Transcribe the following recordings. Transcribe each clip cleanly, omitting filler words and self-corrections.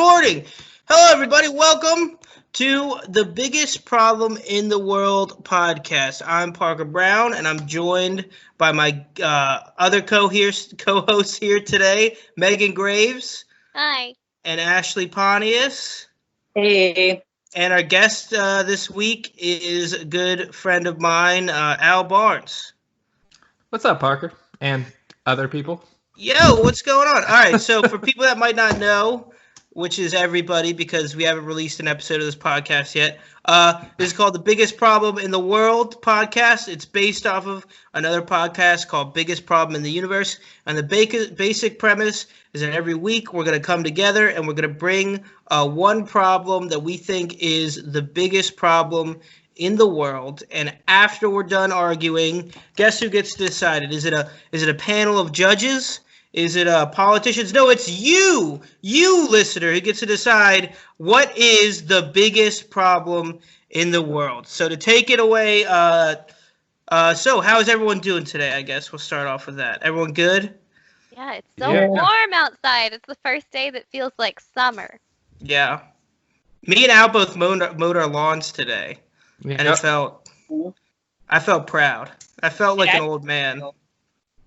recording. Hello, everybody. Welcome to the Biggest Problem in the World podcast. I'm Parker Brown, and I'm joined by my other co-hosts here today, Megan Graves. Hi. And Ashley Pontius. Hey. And our guest this week is a good friend of mine, Al Barnes. What's up, Parker? And other people? Yo, what's going on? All right, so for people that might not know, which is everybody because we haven't released an episode of this podcast yet, this is called The Biggest Problem in the World podcast. It's based off of another podcast called Biggest Problem in the Universe. And the basic premise is that every week we're going to come together and we're going to bring one problem that we think is the biggest problem in the world. And after we're done arguing, guess who gets to decide it? Is it a panel of judges? Is it politicians? No, it's you listener, who gets to decide what is the biggest problem in the world. So to take it away, so how is everyone doing today? I guess we'll start off with that. Everyone good? Yeah, it's so warm outside. It's the first day that feels like summer. Yeah. Me and Al both mowed our lawns today. Yeah. And I felt proud. I felt like an old man.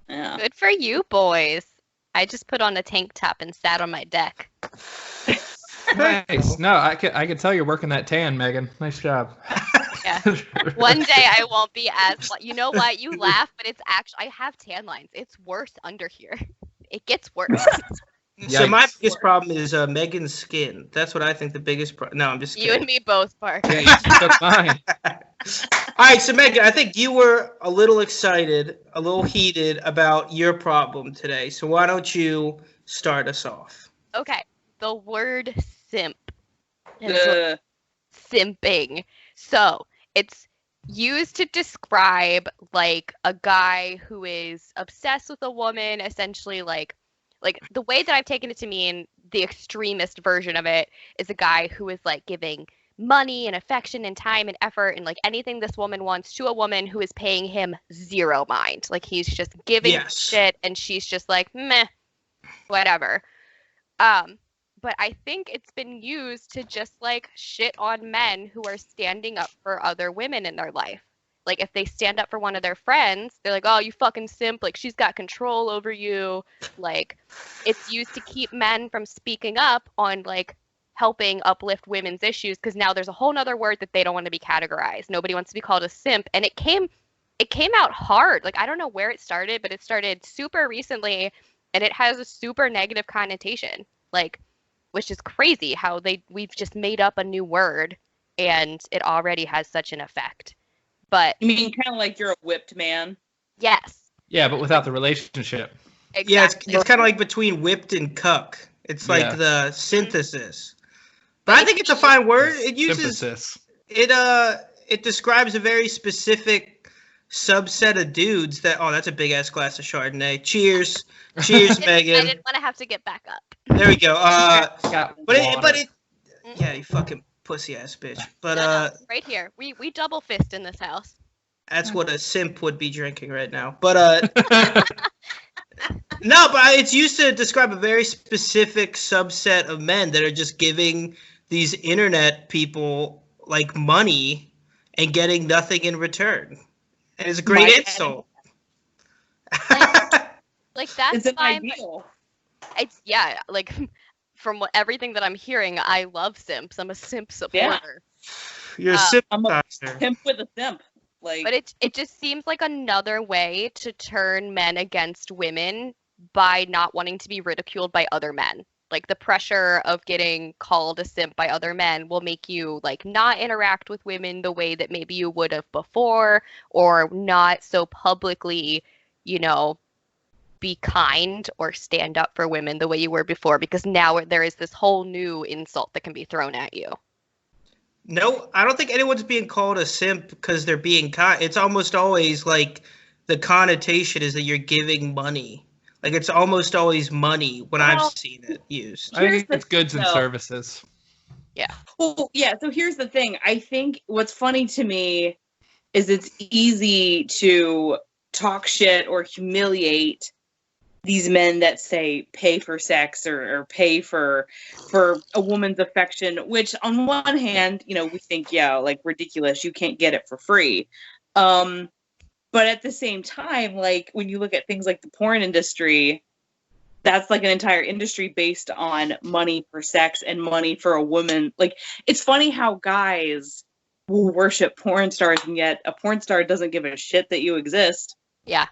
Yeah. Good for you, boys. I just put on a tank top and sat on my deck. Nice. No, I can tell you're working that tan, Megan. Nice job. Yeah. One day I won't be as... You know what? You laugh, but it's actually... I have tan lines. It's worse under here. It gets worse. So my biggest problem is Megan's skin. That's what I think the biggest problem... No, I'm just kidding. You and me both, Park. Yeah, you took mine. All right, so Megan, I think you were a little excited, a little heated about your problem today. So why don't you start us off? Okay. The word simp. Simping. So it's used to describe like a guy who is obsessed with a woman, essentially like the way that I've taken it to mean, the extremist version of it is a guy who is like giving money and affection and time and effort and like anything this woman wants to a woman who is paying him zero mind. Like he's just giving shit and she's just like, meh, whatever. But I think it's been used to just like shit on men who are standing up for other women in their life. Like if they stand up for one of their friends, they're like, oh, you fucking simp. Like she's got control over you. Like it's used to keep men from speaking up on like helping uplift women's issues because now there's a whole nother word that they don't want to be categorized. Nobody wants to be called a simp. And it came out hard. Like I don't know where it started, but it started super recently and it has a super negative connotation. Like, which is crazy how we've just made up a new word and it already has such an effect. But you mean kind of like you're a whipped man? Yes. Yeah, but without the relationship. Exactly. Yeah, it's kind of like between whipped and cuck. It's like the synthesis. But I think it's a fine word. It uses it describes a very specific subset of dudes that that's a big ass glass of Chardonnay. Cheers. Cheers, Megan. I didn't want to have to get back up. There we go. But yeah, you fucking pussy ass bitch. But no, right here. We double fist in this house. That's what a simp would be drinking right now. But no, but it's used to describe a very specific subset of men that are just giving these internet people like money and getting nothing in return. And it's a great insult. Like that's fine. Ideal. It's like from everything that I'm hearing, I love simps. I'm a simp supporter. Yeah. You're a simp. I'm a simp with a simp. Like, but it just seems like another way to turn men against women by not wanting to be ridiculed by other men. Like the pressure of getting called a simp by other men will make you like not interact with women the way that maybe you would have before, or not so publicly, be kind or stand up for women the way you were before, because now there is this whole new insult that can be thrown at you. No, I don't think anyone's being called a simp because they're being kind. It's almost always like the connotation is that you're giving money. Like it's almost always money when I've seen it used. I think it's goods and services. Yeah. Well, yeah. So here's the thing. I think what's funny to me is it's easy to talk shit or humiliate these men that say pay for sex or pay for a woman's affection, which on one hand, you know, we think, yeah, like ridiculous, you can't get it for free. But at the same time, like when you look at things like the porn industry, that's like an entire industry based on money for sex and money for a woman. Like, it's funny how guys will worship porn stars, and yet a porn star doesn't give a shit that you exist. Yeah.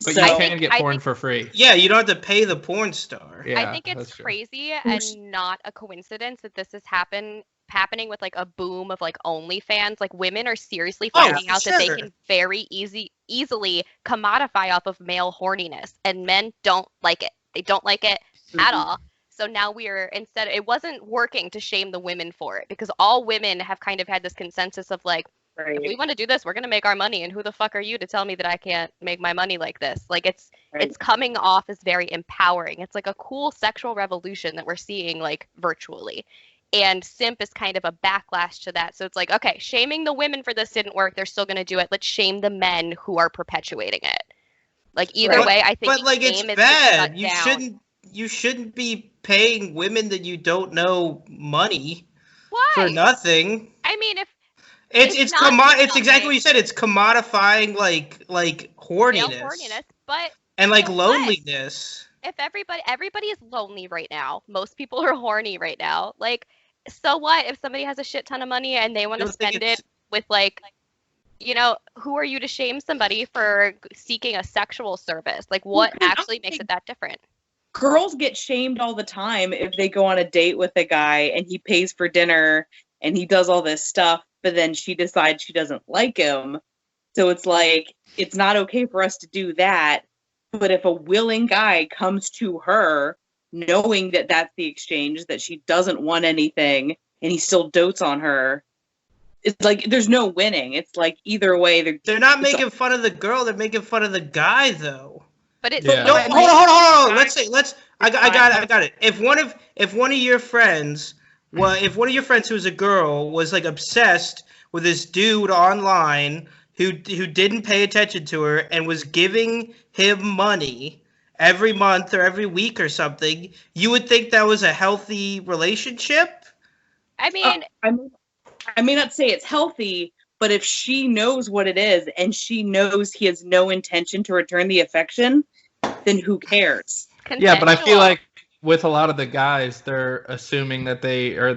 But So- you can get porn for free. Yeah, you don't have to pay the porn star. Yeah, I think it's that's true. crazy and not a coincidence that this is happening with like a boom of like OnlyFans. Like women are seriously finding out that they sure. can very easily commodify off of male horniness, and men don't like it. They don't like it at all. So now it wasn't working to shame the women for it, because all women have kind of had this consensus of like, Right. if we want to do this, we're going to make our money, and who the fuck are you to tell me that I can't make my money like this? Like it's coming off as very empowering. It's like a cool sexual revolution that we're seeing like virtually. And simp is kind of a backlash to that. So it's like, okay, shaming the women for this didn't work. They're still going to do it. Let's shame the men who are perpetuating it. Like either Right. way, I think But like it's shame is bad. shut You down. shouldn't be paying women that you don't know money Why? for nothing. I mean, if It's not it's exactly something. what you said. It's commodifying like male horniness, but and like but what? loneliness. If everybody is lonely right now, most people are horny right now. Like, so what if somebody has a shit ton of money and they want to Don't think spend it's- it with like, you know, who are you to shame somebody for seeking a sexual service? Like, what Well, actually makes it that different? Girls get shamed all the time if they go on a date with a guy and he pays for dinner and he does all this stuff, but then she decides she doesn't like him. So it's like, it's not okay for us to do that. But if a willing guy comes to her knowing that that's the exchange, that she doesn't want anything, and he still dotes on her, it's like there's no winning. It's like either way. They're not making fun of the girl. They're making fun of the guy, though. But it's Yeah. No, But hold on. I- I got it. If one of your friends, if one of your friends who was a girl was like obsessed with this dude online who didn't pay attention to her and was giving him money every month or every week or something, you would think that was a healthy relationship? I mean, I may not say it's healthy, but if she knows what it is and she knows he has no intention to return the affection, then who cares? Yeah, but I feel consensual. like with a lot of the guys, they're assuming that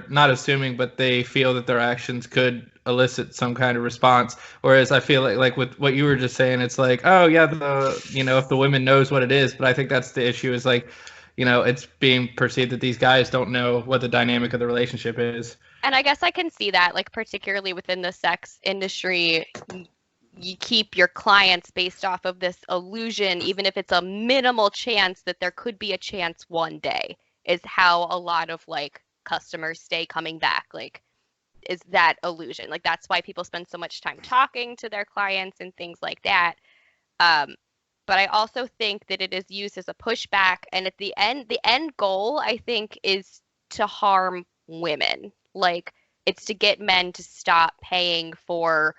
not assuming, but they feel that their actions could elicit some kind of response. Whereas I feel like with what you were just saying, it's like, oh yeah, if the woman knows what it is, but I think that's the issue is like, it's being perceived that these guys don't know what the dynamic of the relationship is. And I guess I can see that, like, particularly within the sex industry, you keep your clients based off of this illusion, even if it's a minimal chance that there could be a chance one day, is how a lot of, like, customers stay coming back. Like, is that illusion. Like, that's why people spend so much time talking to their clients and things like that. But I also think that it is used as a pushback. And at the end goal, I think, is to harm women. Like, it's to get men to stop paying for,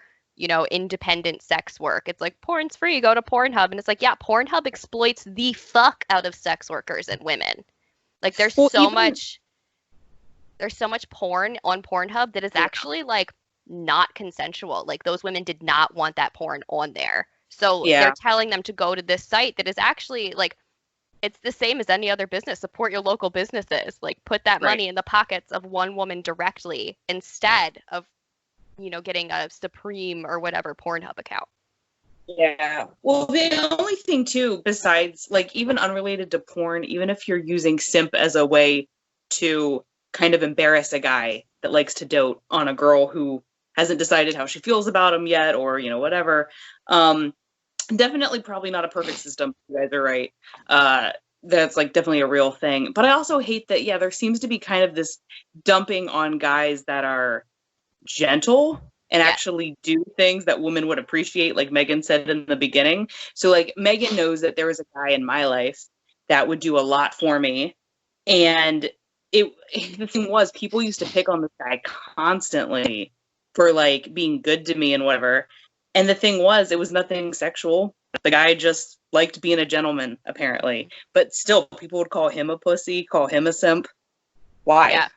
independent sex work. It's like, porn's free, go to Pornhub. And it's like, yeah, Pornhub exploits the fuck out of sex workers and women. Like, there's so much porn on Pornhub that is actually, like, not consensual. Like, those women did not want that porn on there. So they're telling them to go to this site that is actually, like, it's the same as any other business. Support your local businesses. Like, put that money in the pockets of one woman directly instead of, getting a Supreme or whatever Pornhub account. Yeah. Well, the only thing, too, besides, like, even unrelated to porn, even if you're using simp as a way to kind of embarrass a guy that likes to dote on a girl who hasn't decided how she feels about him yet, or, whatever, definitely probably not a perfect system. You guys are right. That's, like, definitely a real thing. But I also hate that, there seems to be kind of this dumping on guys that are gentle and actually do things that women would appreciate, like Megan said in the beginning. So, like, Megan knows that there was a guy in my life that would do a lot for me. And the thing was, people used to pick on this guy constantly for, like, being good to me and whatever. And the thing was, it was nothing sexual. The guy just liked being a gentleman, apparently. But still, people would call him a pussy, call him a simp. Why? Yeah.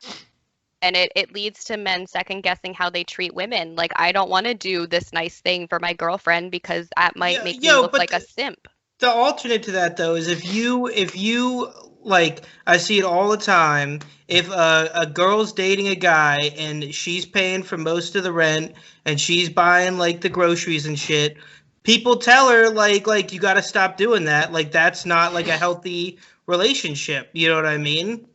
And it leads to men second guessing how they treat women. Like, I don't want to do this nice thing for my girlfriend because that might make me look like a simp. The alternate to that, though, is if you like, I see it all the time. If a girl's dating a guy and she's paying for most of the rent and she's buying like the groceries and shit, people tell her like you got to stop doing that. Like, that's not like a healthy relationship. You know what I mean?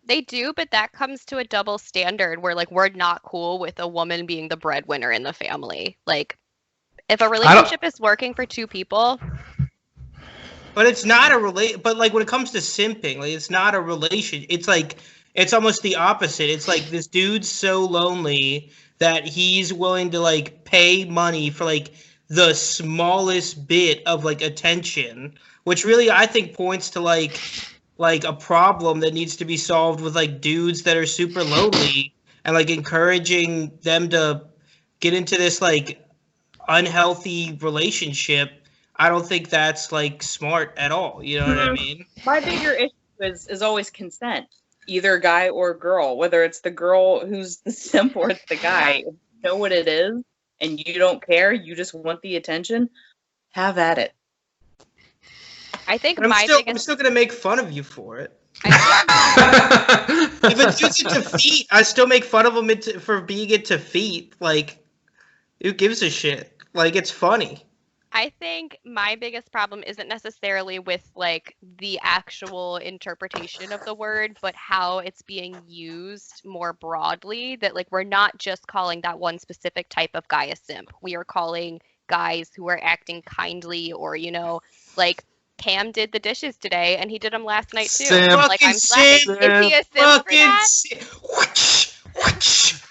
They do, but that comes to a double standard where like we're not cool with a woman being the breadwinner in the family. Like, if a relationship is working for two people. But it's not a but like when it comes to simping, like it's not a relation. It's like it's almost the opposite. It's like this dude's so lonely that he's willing to like pay money for like the smallest bit of like attention, which really I think points to like a problem that needs to be solved with like dudes that are super lonely and like encouraging them to get into this like unhealthy relationship. I don't think that's like smart at all. You know what I mean? My bigger issue is always consent, either guy or girl, whether it's the girl who's the simp or it's the guy. If you know what it is and you don't care, you just want the attention, have at it. I think I'm still gonna make fun of you for it. If it's used to feet, I still make fun of him for being into feet. Like, who gives a shit? Like, it's funny. I think my biggest problem isn't necessarily with like the actual interpretation of the word, but how it's being used more broadly. That like we're not just calling that one specific type of guy a simp. We are calling guys who are acting kindly, or like Cam did the dishes today and he did them last night too. Simp. Like, I'm simp. Is he a simp for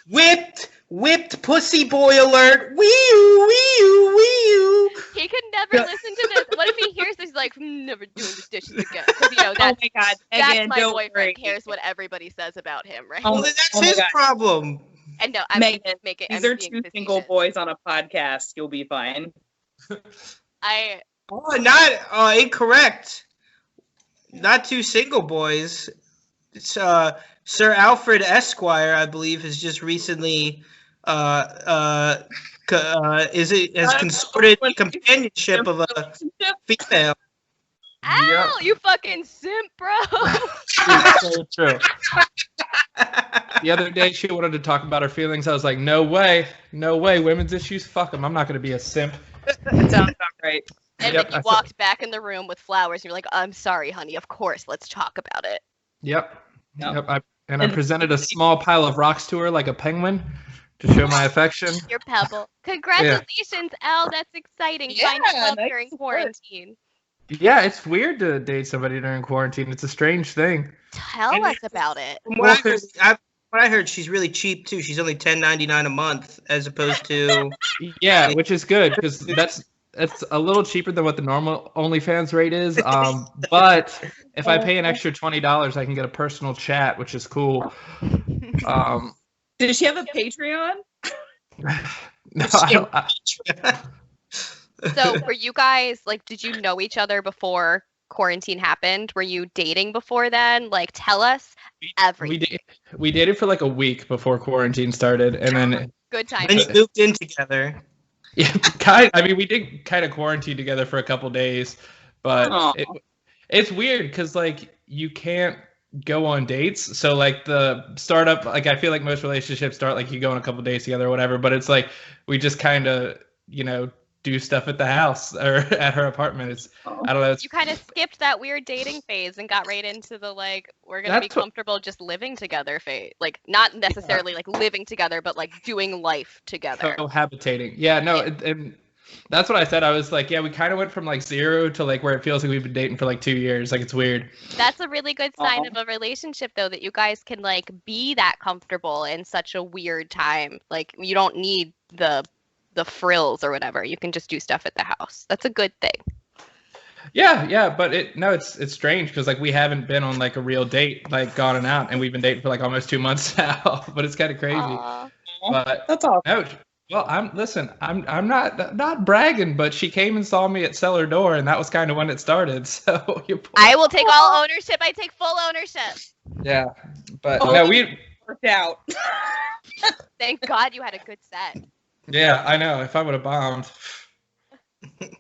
that? Whipped pussy boy alert. Wee-oo. He could never listen to this. What if he hears this? He's like, never doing this dishes again. Because, that's, oh my God. that's my boyfriend. Cares what everybody says about him, right? Well, that's his problem. And no, I'm Megan, make it. These are two single boys on a podcast. You'll be fine. Not incorrect. Not two single boys. It's Sir Alfred Esquire, I believe, has just recently has consorted the companionship of a female. Ow, you fucking simp, bro. It's so true. The other day, she wanted to talk about her feelings. I was like, no way. Women's issues, fuck them. I'm not going to be a simp. That sounds about right. And then you walked back in the room with flowers. And you're like, I'm sorry, honey. Of course. Let's talk about it. Yep. I presented a small pile of rocks to her like a penguin to show my affection. Your pebble. Congratulations, Elle. That's exciting. Find love during quarantine. Yeah, it's weird to date somebody during quarantine. It's a strange thing. Tell us about it. From what I heard, she's really cheap too. She's only $10.99 a month, as opposed to yeah, which is good because that's a little cheaper than what the normal OnlyFans rate is. But if I pay an extra $20, I can get a personal chat, which is cool. Does she have a Patreon? No, I don't. So were you guys, like, did you know each other before quarantine happened? Were you dating before then? Like, tell us everything. We dated for like a week before quarantine started, and then good time. And you moved in together. Yeah, we did kind of quarantine together for a couple days, but it's weird because like you can't go on dates. So like the startup, like I feel like most relationships start like you go on a couple days together or whatever, but it's like we just kind of do stuff at the house or at her apartment. It's I don't know. You kind of skipped that weird dating phase and got right into the like we're gonna be comfortable just living together phase. Like not necessarily like living together, but like doing life together. Cohabitating. Yeah, no, and that's what I said. I was like, yeah, we kind of went from like 0 to like where it feels like we've been dating for like 2 years. Like it's weird. That's a really good sign of a relationship though, that you guys can like be that comfortable in such a weird time. Like you don't need the frills or whatever. You can just do stuff at the house. That's a good thing. Yeah, but it's strange because like we haven't been on like a real date, like gone and out, and we've been dating for like almost 2 months now. But it's kind of crazy. Aww. But that's awesome. No, Well, I'm not bragging, but she came and saw me at cellar door, and that was kind of when it started. So I will take all ownership. I take full ownership. yeah, but no, we Worked out. Thank God you had a good set. yeah, I know. If I would have bombed,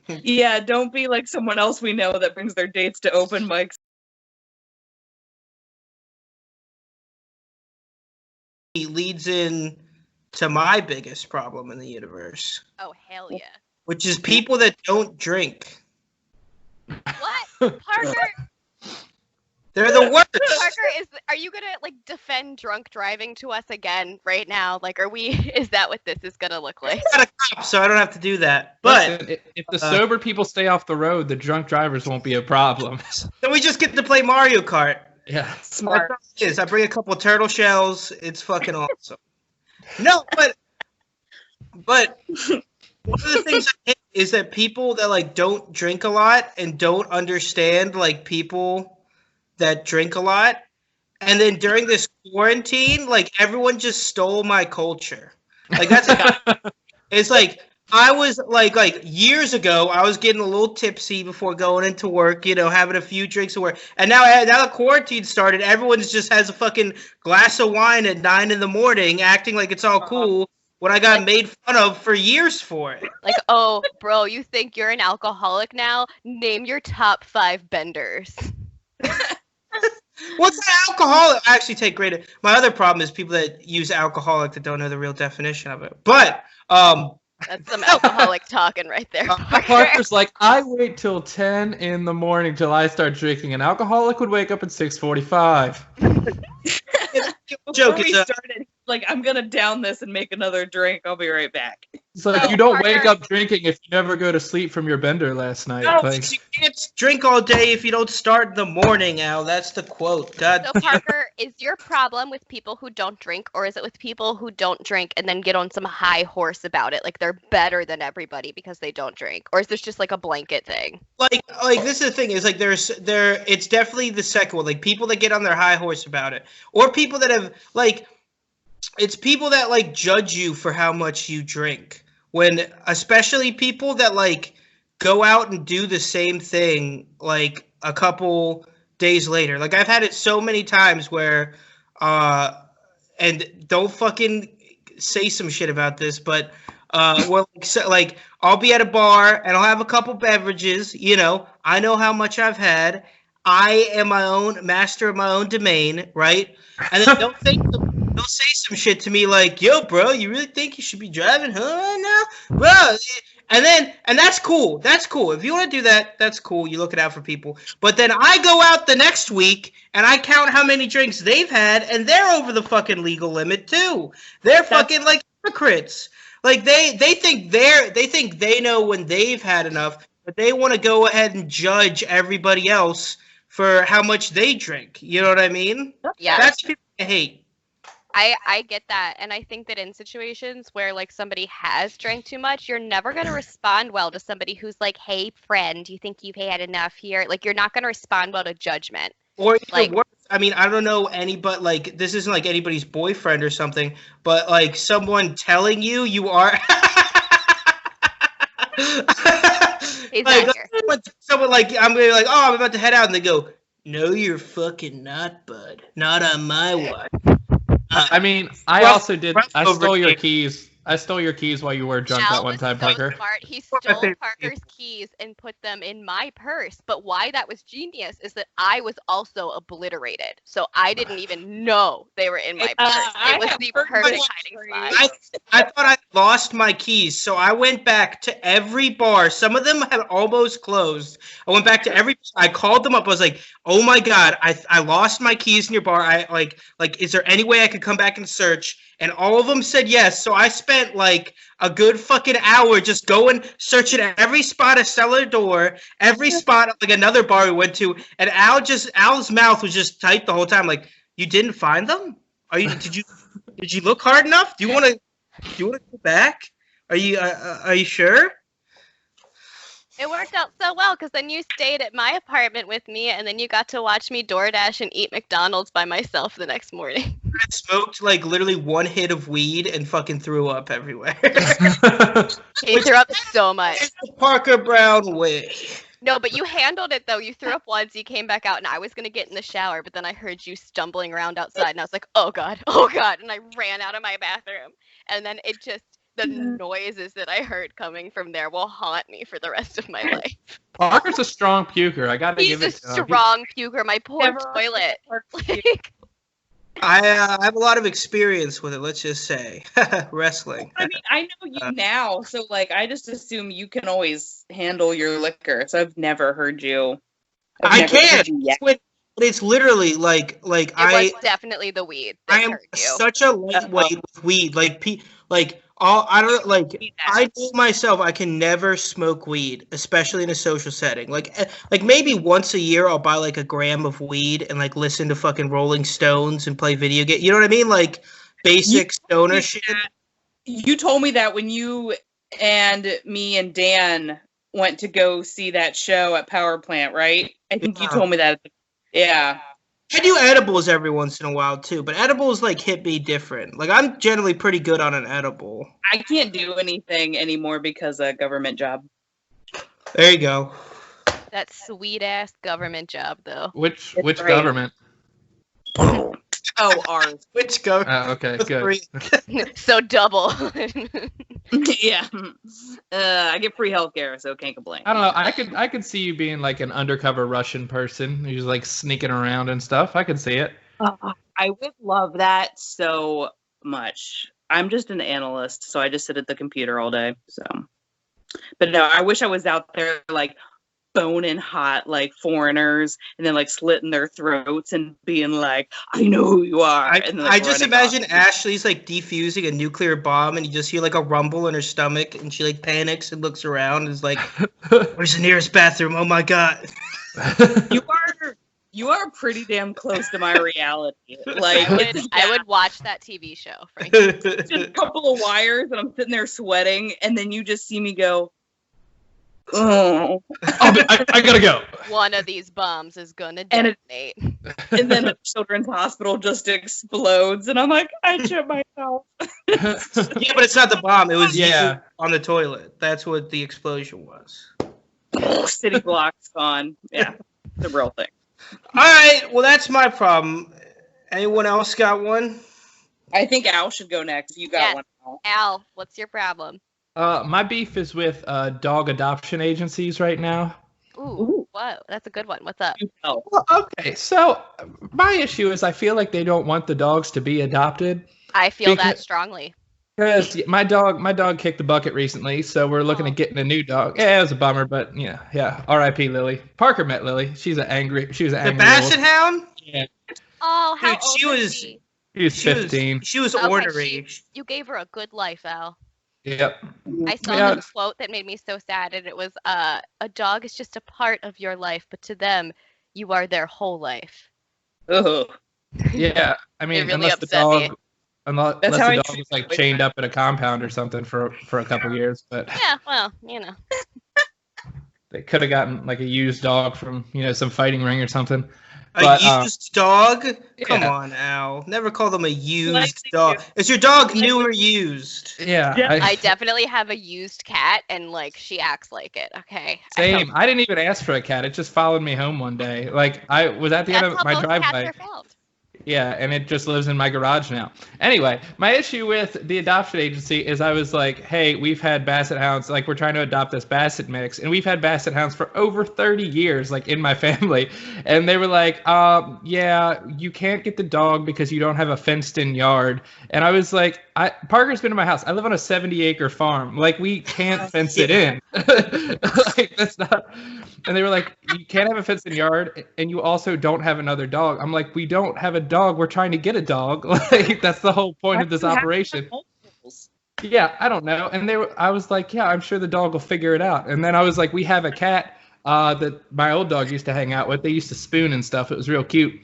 Yeah, don't be like someone else we know that brings their dates to open mics. He leads in to my biggest problem in the universe, Oh, hell yeah. which is people that don't drink. What? Parker, They're the worst. are you gonna like defend drunk driving to us again right now? Like, is that what this is gonna look like? I'm not a cop, so I don't have to do that. But listen, if the sober people stay off the road, the drunk drivers won't be a problem. then we just get to play Mario Kart. Yeah, Smart. That's all it is. I bring a couple of turtle shells. It's fucking awesome. No, but one of the things I hate is that people that like don't drink a lot and don't understand like people that drink a lot, and then during this quarantine, like everyone just stole my culture. Like that's it's like I was like years ago, I was getting a little tipsy before going into work, having a few drinks at work. And now the quarantine started, everyone just has a fucking glass of wine at 9 a.m, acting like it's all cool when I got made fun of for years for it. Like, oh, bro, you think you're an alcoholic now? Name your top 5 benders. What's an alcoholic? I actually take great. My other problem is people that use alcoholic that don't know the real definition of it. But that's some alcoholic talking right there. Parker's like, I wait till 10 in the morning till I start drinking. An alcoholic would wake up at 6:45. Joke Before we is started, like, I'm gonna down this and make another drink. I'll be right back. It's like So, you don't Parker- wake up drinking if you never go to sleep from your bender last night. no, Like, you can't drink all day if you don't start in the morning, Al. That's the quote. God. So, Parker, is your problem with people who don't drink, or is it with people who don't drink and then get on some high horse about it? Like they're better than everybody because they don't drink? Or is this just like a blanket thing? Like this is the thing is like it's definitely the second one, like people that get on their high horse about it, or people that have like it's people that like judge you for how much you drink, when especially people that like go out and do the same thing like a couple days later. Like I've had it so many times where and don't fucking say some shit about this, but well, like I'll be at a bar and I'll have a couple beverages. I know how much I've had. I am my own master of my own domain, right? And then they'll say some shit to me like, "Yo, bro, you really think you should be driving, huh, right now, bro?" And that's cool. That's cool. If you want to do that, that's cool. You look it out for people. But then I go out the next week and I count how many drinks they've had, and they're over the fucking legal limit too. They're fucking like hypocrites. Like they think they know when they've had enough, but they want to go ahead and judge everybody else for how much they drink. You know what I mean? Yeah. That's people I hate. I get that. And I think that in situations where like somebody has drank too much, you're never going to respond well to somebody who's like, "Hey, friend, do you think you've had enough here?" Like you're not going to respond well to judgment. Or even Like- worse, I mean, I don't know anybody, like, this isn't like anybody's boyfriend or something, but like someone telling you are. He's like, not here. someone like, I'm gonna be like, "Oh, I'm about to head out," and they go, "No, you're fucking not, bud. Not on my watch." I mean, I Rough- also did. rough I over stole your here. keys. I stole your keys while you were drunk Al that one was time, so Parker. smart. He my stole favorite Parker's keys and put them in my purse. But why that was genius is that I was also obliterated. So I didn't even know they were in my purse. I It was have the heard perfect my hiding story. spot. I thought I lost my keys, so I went back to every bar. Some of them had almost closed. I went back to every. I called them up. I was like, "Oh my god, I lost my keys in your bar. I like, is there any way I could come back and search?" And all of them said yes. So I spent like a good fucking hour just going searching at every spot, a cellar door, every spot, like another bar we went to, and Al's mouth was just tight the whole time. Like, "You didn't find them? Did you look hard enough? Do you want to go back? Are you sure?" It worked out so well because then you stayed at my apartment with me and then you got to watch me DoorDash and eat McDonald's by myself the next morning. I smoked like literally one hit of weed and fucking threw up everywhere. He threw up so much. It's the Parker Brown way. No, but you handled it though. You threw up once, you came back out, and I was gonna get in the shower, but then I heard you stumbling around outside, and I was like, oh god, and I ran out of my bathroom. And then the noises that I heard coming from there will haunt me for the rest of my life. Parker's a strong puker. I gotta give it. He's a strong puker. My poor toilet. Like, I have a lot of experience with it. Let's just say wrestling. I mean, I know you now, so like I just assume you can always handle your liquor. So I've never heard you. I can. But it's literally like it was definitely the weed. I am such a lightweight with weed. I told myself I can never smoke weed, especially in a social setting. Like maybe once a year I'll buy like a gram of weed and like listen to fucking Rolling Stones and play video game. You know what I mean? Like basic stoner shit. You told me that when you and me and Dan went to go see that show at Power Plant, right? I think you told me that. Yeah. I do edibles every once in a while too, but edibles like hit me different. Like I'm generally pretty good on an edible. I can't do anything anymore because of government job. There you go. That sweet ass government job though. Which government? Oh, ours. Which government? Oh, okay, good. So double. Yeah. I get free healthcare, so can't complain. I don't know. I could see you being like an undercover Russian person who's like sneaking around and stuff. I could see it. I would love that so much. I'm just an analyst, so I just sit at the computer all day. So, but no, I wish I was out there like boning hot like foreigners and then like slitting their throats and being like, I know who you are. And then, like, I just imagine Ashley's like defusing a nuclear bomb and you just hear like a rumble in her stomach and she like panics and looks around and is like, where's the nearest bathroom? Oh my god. You are pretty damn close to my reality. Like I would watch that TV show. Frankly. Just a couple of wires and I'm sitting there sweating and then you just see me go, oh, I gotta go. One of these bombs is gonna detonate. And then the children's hospital just explodes, and I'm like, I shit myself. Yeah, but it's not the bomb. It was you on the toilet. That's what the explosion was. City blocks gone. Yeah, the real thing. All right. Well, that's my problem. Anyone else got one? I think Al should go next. You got one, Al, what's your problem? My beef is with dog adoption agencies right now. Ooh, whoa, that's a good one. What's up? Oh. Well, okay, so my issue is I feel like they don't want the dogs to be adopted. I feel that strongly. Because my dog kicked the bucket recently, so we're looking at getting a new dog. Yeah, it was a bummer, but yeah. R.I.P. Lily. Parker met Lily. She was an angry. The Basset Hound. Yeah. Oh, how old was she? She was 15. She was ornery. You gave her a good life, Al. Yep. I saw a quote that made me so sad, and it was, a dog is just a part of your life, but to them, you are their whole life. Oh. Yeah, I mean, really unless the dog was like chained up in a compound or something for a couple years, but yeah, well, they could have gotten like a used dog from some fighting ring or something. A used dog? Come on, Al. Never call them a used dog. Is your dog new or used? Yeah. I definitely have a used cat, and like she acts like it. Okay. Same. I didn't even ask for a cat. It just followed me home one day. Like I was at the end of my driveway. Cats are found. Yeah, and it just lives in my garage now. Anyway, my issue with the adoption agency is I was like, hey, we've had Basset Hounds, like we're trying to adopt this Basset mix, and we've had Basset Hounds for over 30 years, like in my family. And they were like, yeah, you can't get the dog because you don't have a fenced-in yard. And I was like, Parker's been to my house. I live on a 70-acre farm. Like, we can't fence it in. Like, that's not... And they were like, you can't have a fenced-in yard, and you also don't have another dog. I'm like, we don't have a dog. We're trying to get a dog. Like, that's the whole point of this operation. Yeah, I don't know. And I was like, yeah, I'm sure the dog will figure it out. And then I was like, we have a cat that my old dog used to hang out with. They used to spoon and stuff. It was real cute.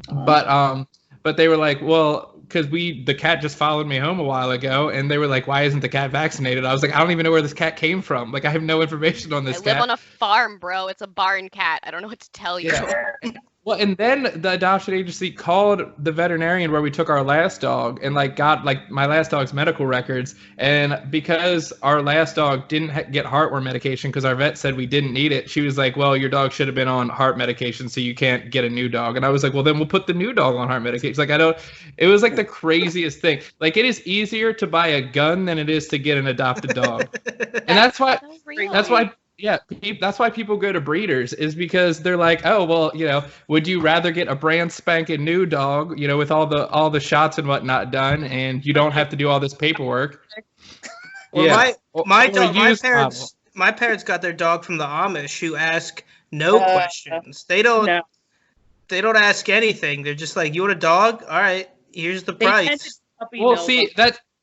But they were like, well, because the cat just followed me home a while ago, and they were like, why isn't the cat vaccinated? I was like, I don't even know where this cat came from. Like, I have no information on this cat. I live on a farm, bro. It's a barn cat. I don't know what to tell you. Yeah. Well, and then the adoption agency called the veterinarian where we took our last dog and got my last dog's medical records. And because our last dog didn't get heartworm medication because our vet said we didn't need it, she was like, well, your dog should have been on heart medication, so you can't get a new dog. And I was like, well, then we'll put the new dog on heart medication. Like, it was like the craziest thing. Like, it is easier to buy a gun than it is to get an adopted dog. And that's why people go to breeders, is because they're like, oh, well, would you rather get a brand spanking new dog, with all the shots and whatnot done, and you don't have to do all this paperwork? Well, my parents got their dog from the Amish, who ask no questions. They don't ask anything. They're just like, you want a dog? All right, here's the price. Well, see,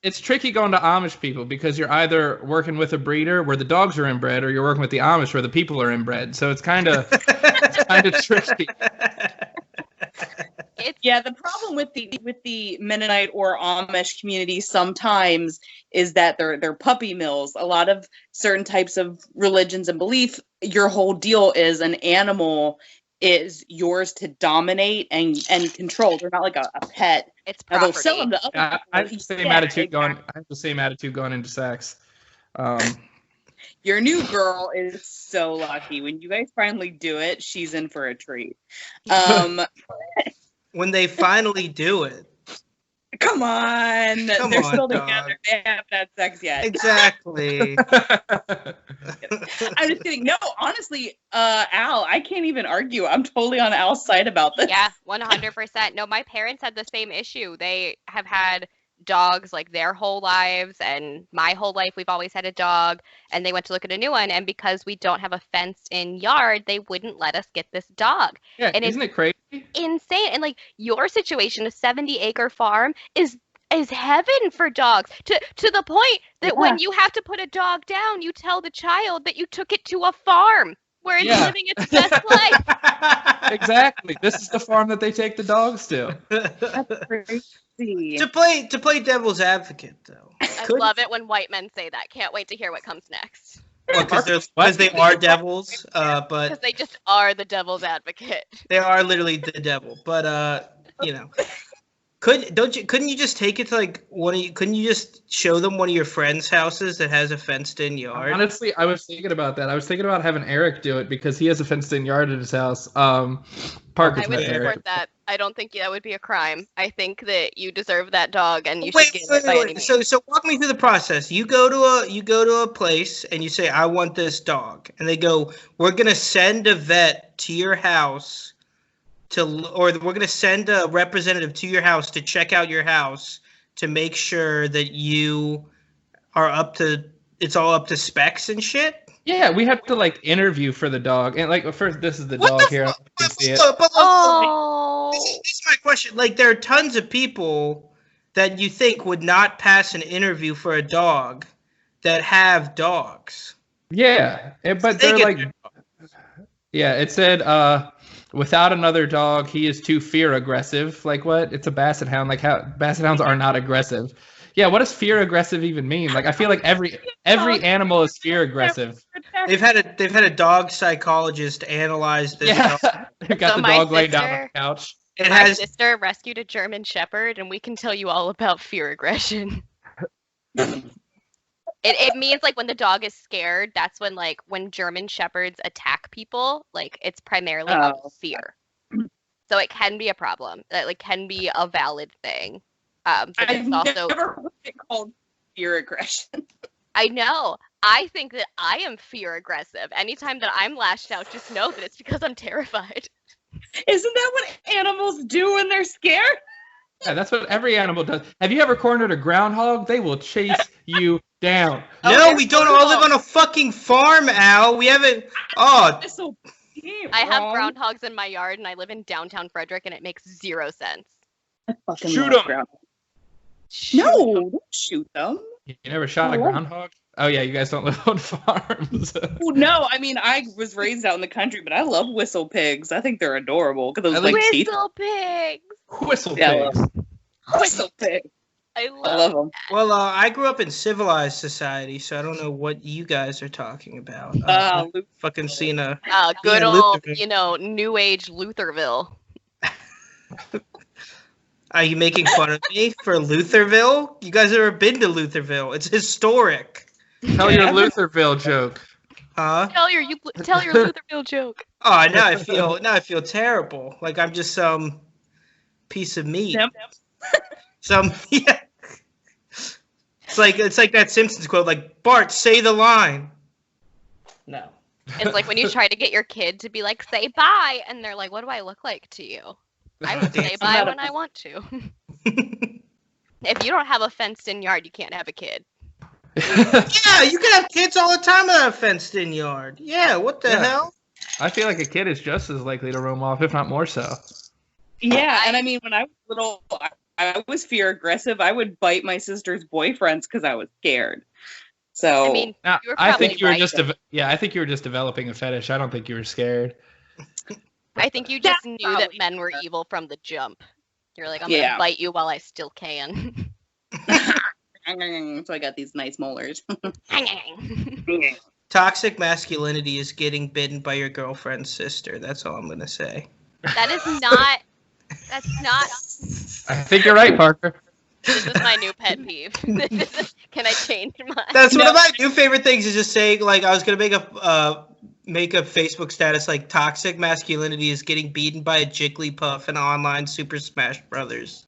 it's tricky going to Amish people, because you're either working with a breeder where the dogs are inbred, or you're working with the Amish where the people are inbred. So it's kind of tricky. Yeah, the problem with the Mennonite or Amish community sometimes is that they're puppy mills. A lot of certain types of religions and belief, your whole deal is an animal is yours to dominate and control. They're not like a pet. It's property. They'll sell them to other I have the same attitude going. I have the same attitude going into sex. Your new girl is so lucky. When you guys finally do it, she's in for a treat. When they finally do it. Come on. They're still together. They haven't had sex yet. Exactly. I'm just kidding. No, honestly, Al, I can't even argue. I'm totally on Al's side about this. Yeah, 100%. No, my parents had the same issue. They have had dogs like their whole lives, and my whole life we've always had a dog, and they went to look at a new one, and because we don't have a fenced-in yard, they wouldn't let us get this dog. Yeah, and isn't it crazy? Insane. And like your situation, a 70-acre farm is heaven for dogs, to the point that when you have to put a dog down, you tell the child that you took it to a farm where it's living its best life. Exactly. This is the farm that they take the dogs to. That's crazy. To play devil's advocate, though. I love it when white men say that. Can't wait to hear what comes next. Because they are devils, but because they just are the devil's advocate. They are literally the devil. But couldn't you just take it to like couldn't you just show them one of your friends' houses that has a fenced-in yard? Honestly, I was thinking about that. I was thinking about having Eric do it, because he has a fenced-in yard at his house. Parker's I would support Eric. that. I don't think that would be a crime. I think that you deserve that dog, and you should get it by any means. So walk me through the process. You go to a place and you say, I want this dog, and they go, we're gonna send a vet to your house or we're gonna send a representative to your house to check out your house to make sure that you are it's all up to specs and shit. Yeah, we have to like interview for the dog, and like first, this is the dog here. I can see it. This is my question. Like, there are tons of people that you think would not pass an interview for a dog that have dogs. Yeah, but they're like, yeah, it said, without another dog, he is too fear aggressive. Like, what? It's a basset hound. Like, how basset hounds are not aggressive. Yeah, what does fear aggressive even mean? Like, I feel like every animal is fear aggressive. They've had a dog psychologist analyze this. Yeah, they've got the dog laid down on the couch. My sister rescued a German Shepherd, and we can tell you all about fear aggression. It means like when the dog is scared, that's when German Shepherds attack people, like it's primarily out of fear. So it can be a problem. That like can be a valid thing. But I've also never heard it called fear aggression. I know. I think that I am fear aggressive. Anytime that I'm lashed out, just know that it's because I'm terrified. Isn't that what animals do when they're scared? Yeah, that's what every animal does. Have you ever cornered a groundhog? They will chase you down. No, we don't all live on a fucking farm, Al. We haven't. Oh. I have groundhogs in my yard, and I live in downtown Frederick, and it makes zero sense. Shoot them. No, don't shoot them. You never shot a groundhog? Oh, yeah, you guys don't live on farms. Well, no, I mean, I was raised out in the country, but I love whistle pigs. I think they're adorable. Because those like teeth. Whistle pigs! Whistle pigs. Whistle pigs. I love them. Well, I grew up in civilized society, so I don't know what you guys are talking about. Fucking seen a good Yeah, old, Lutherville. New Age Lutherville. Are you making fun of me for Lutherville? You guys ever been to Lutherville? It's historic. Tell your Lutherville joke. Huh? Tell your Lutherville joke. Oh, now I feel terrible. Like I'm just some piece of meat. Yep. Yeah. It's like that Simpsons quote, like, Bart, say the line. No. It's like when you try to get your kid to be like, say bye, and they're like, what do I look like to you? I will say bye when I want to. If you don't have a fenced-in yard, you can't have a kid. Yeah, you can have kids all the time in a fenced-in yard. Yeah, what the hell? I feel like a kid is just as likely to roam off, if not more so. Yeah, and I mean, when I was little, I was fear aggressive. I would bite my sister's boyfriends because I was scared. So I mean, I think you were just developing a fetish. I don't think you were scared. I think you just knew that men were evil from the jump. You're like, I'm gonna bite you while I still can. So I got these nice molars. Toxic masculinity is getting bitten by your girlfriend's sister. That's all I'm gonna say. That's not. I think you're right, Parker. This is my new pet peeve. Can I change mine? That's one of my new favorite things. Is just saying, like, I was gonna make a Facebook status like toxic masculinity is getting beaten by a Jigglypuff in online Super Smash Brothers.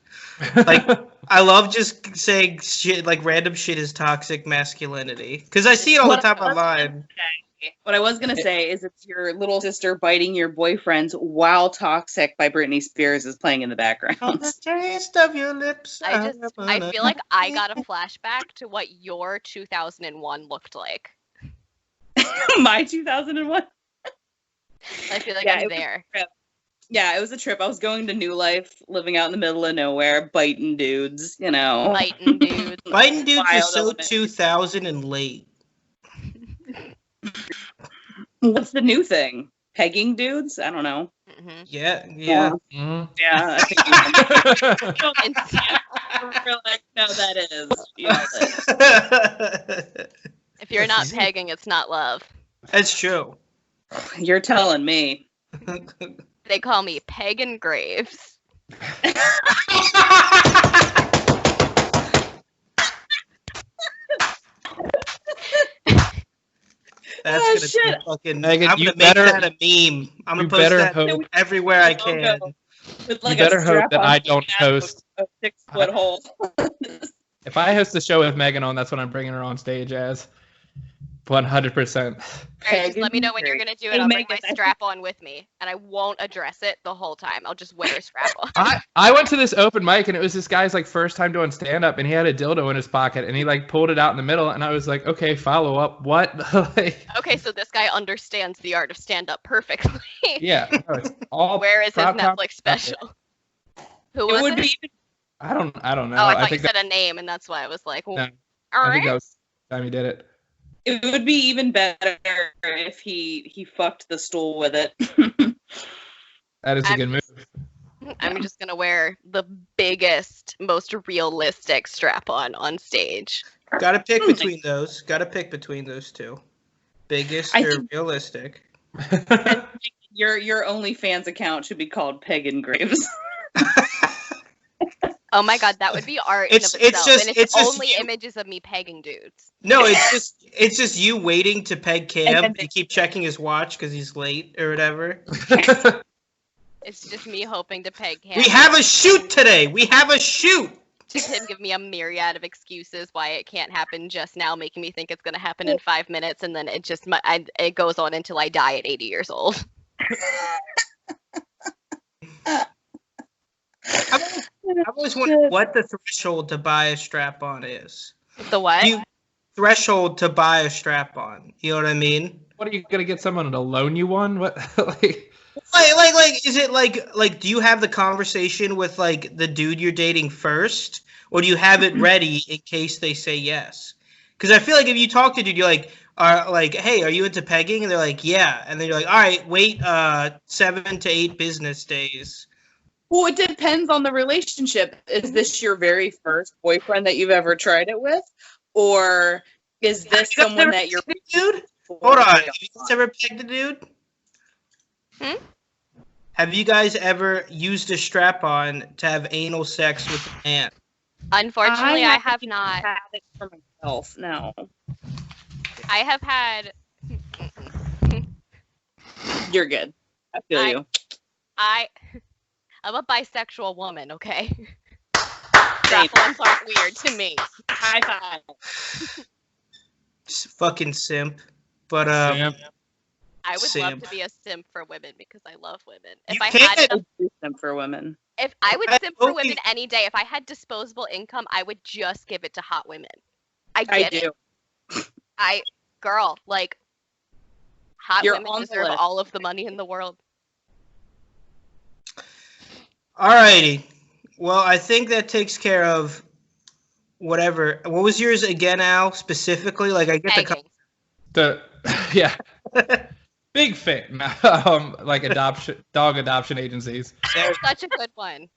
Like, I love just saying shit, like random shit is toxic masculinity because I see it all the time online. What I was gonna say is it's your little sister biting your boyfriends while "Toxic" by Britney Spears is playing in the background. The taste of your lips. I feel like I got a flashback to what your 2001 looked like. My 2001. I feel like I'm there. Yeah, it was a trip. I was going to New Life, living out in the middle of nowhere, biting dudes, Biting dudes. Biting dudes is so 2000 and late. What's the new thing? Pegging dudes? I don't know. Mm-hmm. Yeah. Mm-hmm. Yeah, I think we're like, no, that is. If you're not pegging, it's not love. That's true. You're telling me. They call me Pagan Graves. That's gonna be fucking. Megan, I'm gonna make that a meme. I'm gonna post that everywhere I can. With like you better hope that I don't host a 6-foot hole. If I host the show with Megan on, that's what I'm bringing her on stage as. 100%. Alright, just let me know when you're gonna do it. I'll bring my strap on with me, and I won't address it the whole time. I'll just wear a strap on. I went to this open mic, and it was this guy's like first time doing stand up, and he had a dildo in his pocket, and he like pulled it out in the middle, and I was like, okay, follow up, what? Okay, so this guy understands the art of stand up perfectly. Yeah. Where is his Netflix special? Who was it? I don't know. Oh, I thought you said a name, and that's why I was like, well, no, all I think right. that was the time he did it. It would be even better if he fucked the stool with it. That is a good move. I'm just gonna wear the biggest, most realistic strap on stage. Gotta pick between those. Gotta pick between those two. Biggest or realistic. Your OnlyFans account should be called Pagan Graves. Oh my god, that would be art It's in of itself. just- and it's just only you. images of me pegging dudes. No, it's just you waiting to peg Cam and keep checking his watch because he's late or whatever. It's just me hoping to peg him. We have a shoot today. We have a shoot. Just him give me a myriad of excuses why it can't happen just now, making me think it's going to happen in 5 minutes, and then it goes on until I die at 80 years old. I've always wondered what the threshold to buy a strap-on is. The what? Threshold to buy a strap-on. You know what I mean? What, are you gonna get someone to loan you one? What? Like, is it like, do you have the conversation with like the dude you're dating first, or do you have it ready in case they say yes? Because I feel like if you talk to a dude, you're like, hey, are you into pegging? And they're like, yeah. And then you're like, all right, wait 7 to 8 business days. Well, it depends on the relationship. Is this your very first boyfriend that you've ever tried it with? Or is this someone that you're... Dude? Hold on. Have you guys ever pegged a dude? Have you guys ever used a strap-on to have anal sex with a man? Unfortunately, I have not. Had it for myself, no. I have had... You're good. I feel you. I'm a bisexual woman, okay? Strap-ons aren't weird to me. High five. Fucking simp. But, Simp. I would love Simp. to be a simp for women because I love women. You If I can't. had I do simp for women. If I would I simp for hope women you- any day, if I had disposable income, I would just give it to hot women. I I get do. it. Girl, like, hot You're women on the deserve list. all of the money in the world. Alrighty. Well, I think that takes care of whatever. What was yours again, Al, specifically? Like, I get Begging. Yeah. Big fan. Like dog adoption agencies. Such a good one.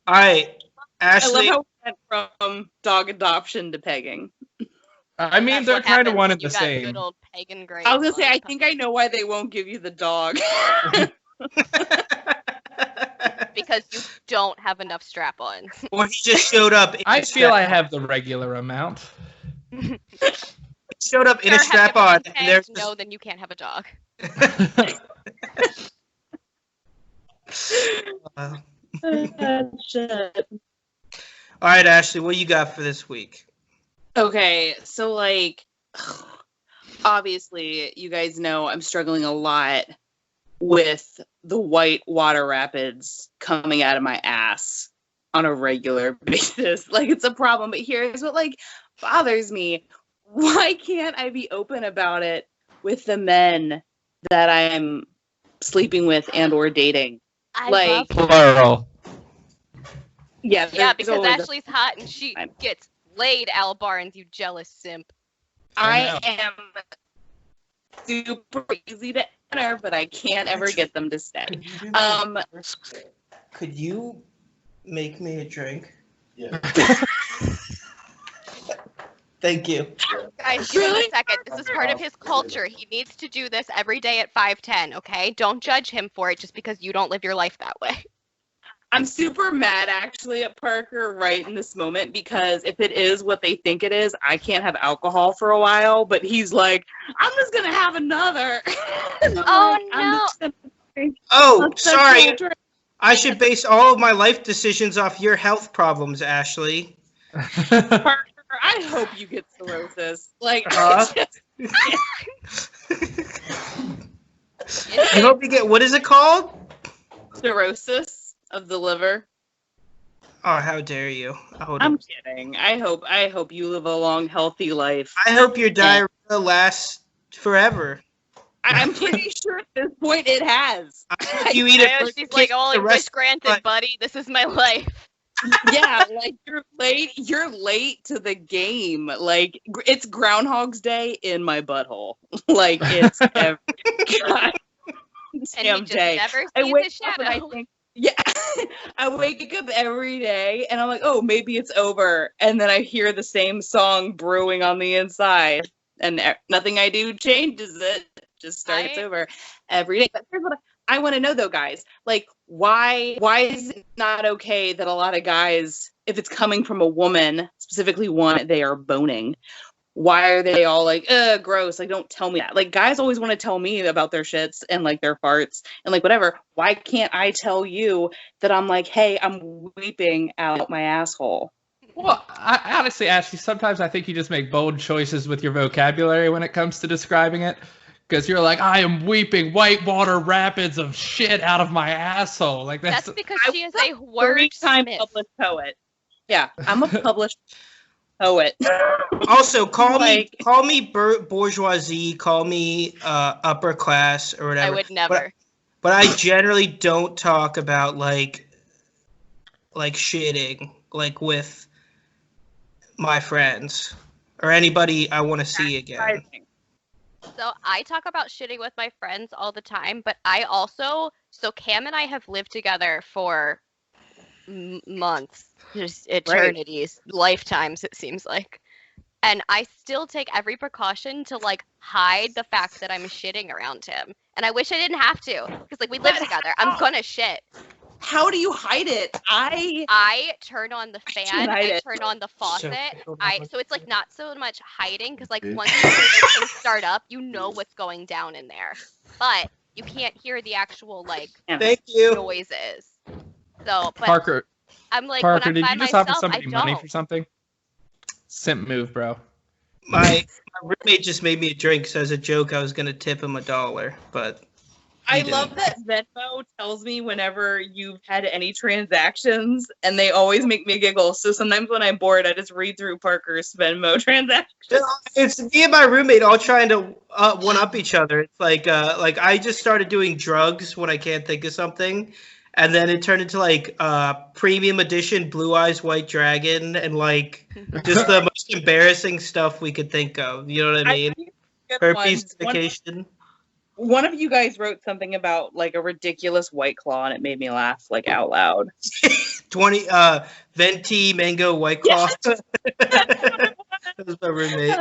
All right, I love Ashley. how we went from dog adoption to pegging. I mean, That's they're what kind of happens one when and the you got same. Good old pagan grades. I was gonna say, I think I know why they won't give you the dog. Because you don't have enough strap-ons. Or he just showed up. In I a feel I strap- have the regular amount. He showed up in a Sure, have you ever strap-on. been And there's pegged? No, then you can't have a dog. Shit. All right, Ashley, what you got for this week? Okay, so like, obviously, you guys know I'm struggling a lot with the white water rapids coming out of my ass on a regular basis. Like, it's a problem, but here's what like bothers me. Why can't I be open about it with the men that I'm sleeping with and or dating? I Like, love Plural. Yeah, Yeah, there's because always a- Ashley's hot and she Fine. gets laid, Al Barnes, you jealous simp. I am super easy to enter, but I can't ever get them to stay. Could you make me a drink? Yeah. Thank you. Guys, give him Really? a second. This is part of his culture. He needs to do this every day at 5:10, okay? Don't judge him for it just because you don't live your life that way. I'm super mad actually at Parker right in this moment because if it is what they think it is, I can't have alcohol for a while. But he's like, I'm just gonna have another. And I'm Oh, like, I'm no. just gonna Oh, let that sorry. go drink. I should base all of my life decisions off your health problems, Ashley. Parker, I hope you get cirrhosis. Like, I hope you get, what is it called? cirrhosis of the liver. Oh, how dare you. I'm kidding. I hope you live a long, healthy life. I hope your diarrhea lasts forever. I'm pretty sure at this point it has. I hope you eat it. I know, for she's the like, kids oh, the wish rest granted, but- buddy. This is my life. Yeah, like you're late to the game. Like it's Groundhog's Day in my butthole. Like it's every And he damn just day. never I sees wake his up and I shadow. think, yeah, I wake up every day and I'm like, oh, maybe it's over. And then I hear the same song brewing on the inside, and nothing I do changes it. Just starts over every day. But here's what I want to know, though, guys. Like, why is it not okay that a lot of guys, if it's coming from a woman, specifically one they are boning, why are they all like, gross? Like, don't tell me that. Like, guys always want to tell me about their shits and like their farts and like whatever. Why can't I tell you that I'm like, hey, I'm weeping out my asshole? Well, I honestly, Ashley, sometimes I think you just make bold choices with your vocabulary when it comes to describing it. Because you're like, I am weeping whitewater rapids of shit out of my asshole. Like That's because she is a Three-time wordsmith. published poet. Yeah, I'm a published poet. Also, call Like- me bourgeoisie, call me upper class or whatever. I would never. But I generally don't talk about like shitting like with my friends or anybody I want to see again. So I talk about shitting with my friends all the time, but I also, so Cam and I have lived together for months, just eternities, lifetimes it seems like. And I still take every precaution to like hide the fact that I'm shitting around him. And I wish I didn't have to, because like we live together. I'm gonna shit. How do you hide it? I turn on the fan, I turn on the faucet. So it's like not so much hiding, because like once you hear those things start up, you know what's going down in there. But you can't hear the actual like Thank you. noises. So, but Parker, I'm like, Parker, when I'm did by you just myself, offer somebody I money don't. for something? Simp move, bro. My roommate just made me a drink, so as a joke, I was gonna tip him $1, but I he love didn't. that Venmo tells me whenever you've had any transactions, and they always make me giggle. So sometimes when I'm bored, I just read through Parker's Venmo transactions. It's me and my roommate all trying to one up each other. It's like I just started doing drugs when I can't think of something, and then it turned into like premium edition Blue Eyes White Dragon and like just the most embarrassing stuff we could think of. You know what I mean? Herpes medication. One of you guys wrote something about like a ridiculous White Claw, and it made me laugh like out loud. 20 venti mango White Claw. That was my roommate.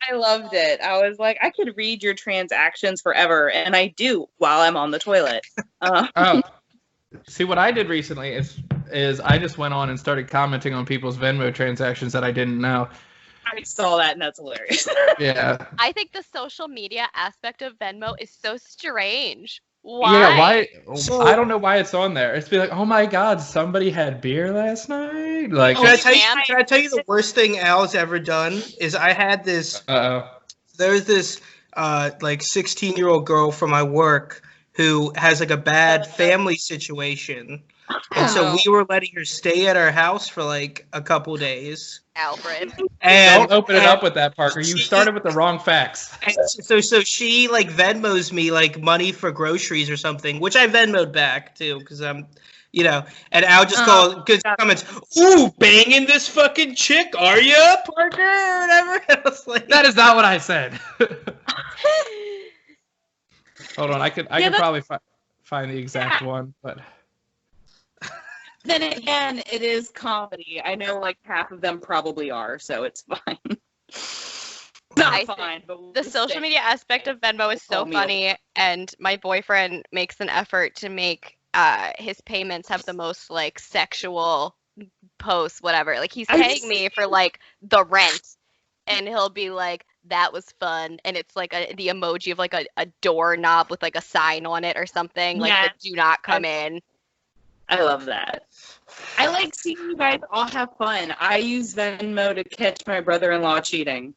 I loved it. I was like, I could read your transactions forever, and I do while I'm on the toilet. Oh, see, what I did recently is I just went on and started commenting on people's Venmo transactions that I didn't know. I saw that, and that's hilarious. Yeah. I think the social media aspect of Venmo is so strange. Why? Yeah, why? So- I don't know why it's on there. It's be like, oh my god, somebody had beer last night. Like, Can I tell you the worst thing Al's ever done? Is I had this. There's this like 16-year-old girl from my work who has like a bad family situation, and so we were letting her stay at our house for like a couple days. Alfred. And don't open it up with that, Parker. You started with the wrong facts. So she like Venmos me like money for groceries or something, which I Venmoed back too because I'm, you know. And Al just called good comments. Ooh, banging this fucking chick, are ya, Parker, or whatever? I was like, That is not what I said. Hold on, I could probably find the exact one, but. Then again, it is comedy. I know like half of them probably are, so it's fine. Not fine, but the social media aspect of Venmo is so funny, and my boyfriend makes an effort to make his payments have the most like sexual posts, whatever. Like he's paying me for like the rent, and he'll be like, "That was fun," and it's like the emoji of like a doorknob with like a sign on it or something, like the "Do not come in." I love that. I like seeing you guys all have fun. I use Venmo to catch my brother-in-law cheating.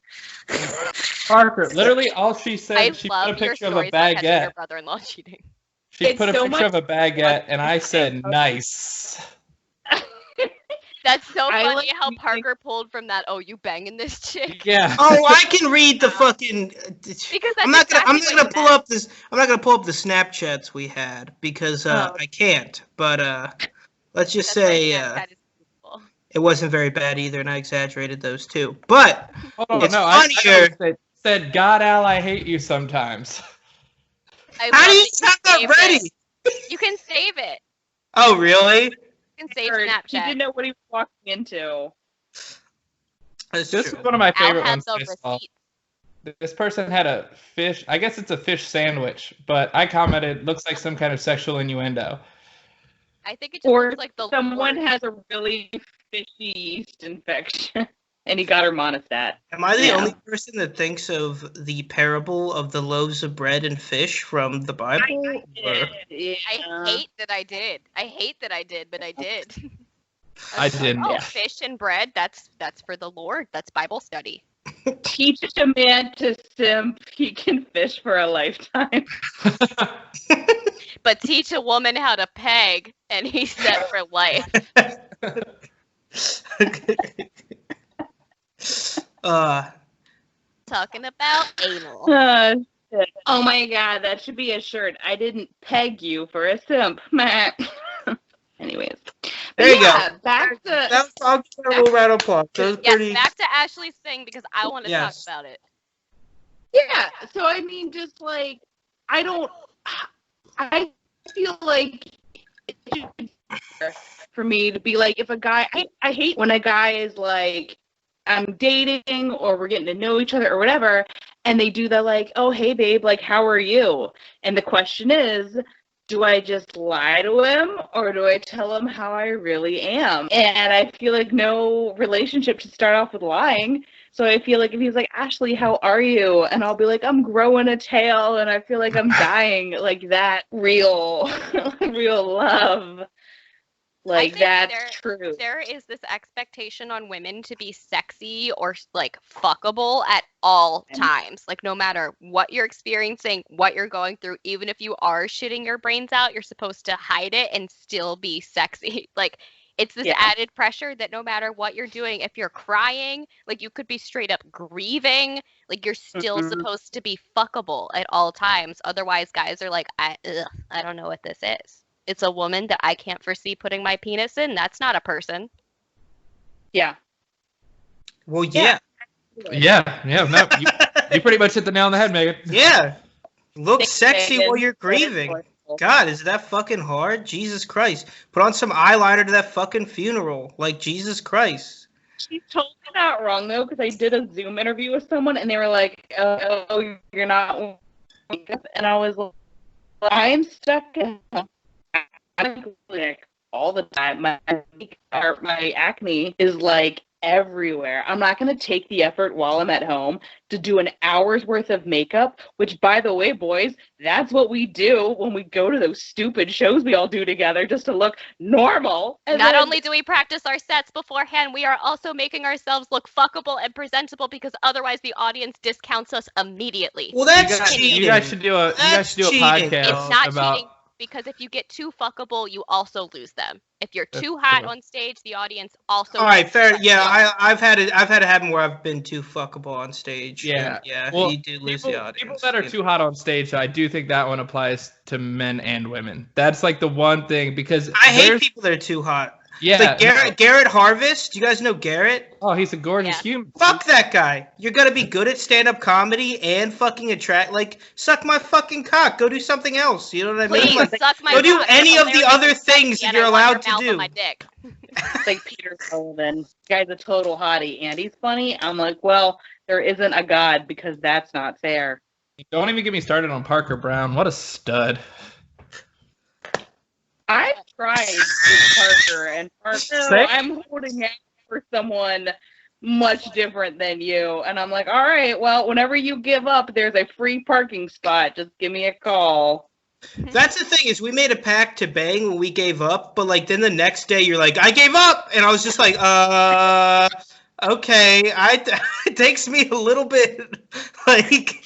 Parker, literally all she said, I she love put a picture of your a stories about catching baguette. your brother-in-law cheating. She put a picture of a baguette, and I said, nice. That's so funny like how Parker pulled from that. Oh, you banging this chick? Yeah. oh, I can read the fucking. Because I'm not gonna pull up this. I'm not gonna pull up the Snapchats we had because I can't. But let's just say it wasn't very bad either, and I exaggerated those too. But it's funnier. I said, God, Al, I hate you sometimes. How do you have that ready? You can save it. Oh, really? You can save Snapchat. He didn't know what he was walking into. This is one of my favorite ones. Receipt. This person had a fish. I guess it's a fish sandwich, but I commented, looks like some kind of sexual innuendo. I think it just looks like someone has a really fishy yeast infection, and he got her monostat. Am I the only person that thinks of the parable of the loaves of bread and fish from the Bible? I hate that I did. I hate that I did, but I did. I didn't. Oh, fish and bread, that's for the Lord. That's Bible study. Teach a man to simp, he can fish for a lifetime. But teach a woman how to peg, and he's set for life. Talking about anal. Oh my god, that should be a shirt. I didn't peg you for a simp. Anyways. There you go. Back to I'll give a little round of applause. Back to Ashley's thing because I want to talk about it. Yeah. So I mean, just like I feel like it should be fair for me to be like, if a guy, I hate when a guy is like, I'm dating or we're getting to know each other or whatever, and they do the like, oh hey babe, like how are you? And the question is, do I just lie to him or do I tell him how I really am? And I feel like no relationship should start off with lying. So I feel like if he's like, Ashley, how are you? And I'll be like, I'm growing a tail and I feel like I'm dying. Like that real, real love. Like that's true. There is this expectation on women to be sexy or like fuckable at all times. Like no matter what you're experiencing, what you're going through, even if you are shitting your brains out, you're supposed to hide it and still be sexy. Like it's this added pressure that no matter what you're doing, if you're crying, like you could be straight up grieving, like you're still supposed to be fuckable at all times. Otherwise, guys are like, I don't know what this is. It's a woman that I can't foresee putting my penis in. That's not a person. Yeah. Well, yeah. Yeah. No, you pretty much hit the nail on the head, Megan. Yeah. Look Thanks, sexy Megan. while you're grieving. God, is that fucking hard? Jesus Christ. Put on some eyeliner to that fucking funeral. Like, Jesus Christ. She's totally not wrong, though, because I did a Zoom interview with someone, and they were like, oh, you're not... And I was like, I'm stuck in... like all the time. My acne is like everywhere. I'm not going to take the effort while I'm at home to do an hour's worth of makeup, which, by the way, boys, that's what we do when we go to those stupid shows we all do together just to look normal. And not only do we practice our sets beforehand, we are also making ourselves look fuckable and presentable because otherwise the audience discounts us immediately. Well, that's cheating. You guys should do a podcast It's not about... cheating. Because if you get too fuckable, you also lose them. If you're too hot on stage, the audience also. All right, fair. Yeah, I've had it happen where I've been too fuckable on stage. Yeah, yeah. Well, you do lose the audience. People that are too hot on stage, I do think that one applies to men and women. That's like the one thing because I hate people that are too hot. Yeah, like Garrett Harvest. Do you guys know Garrett? Oh, he's a gorgeous human. Fuck that guy. You're gonna be good at stand-up comedy and fucking attract. Like, suck my fucking cock. Go do something else. You know what I mean? Please, Like, suck my go do cock. any of the other things that you're allowed to do. My dick. It's like Peter Sullivan. This guy's a total hottie, and he's funny. I'm like, well, there isn't a God because that's not fair. Don't even get me started on Parker Brown. What a stud. I've tried with Parker, and Parker, I'm holding out for someone much different than you. And I'm like, all right, well, whenever you give up, there's a free parking spot. Just give me a call. That's the thing is we made a pact to bang when we gave up, but like then the next day you're like, I gave up, and I was just like, okay. It takes me a little bit, like,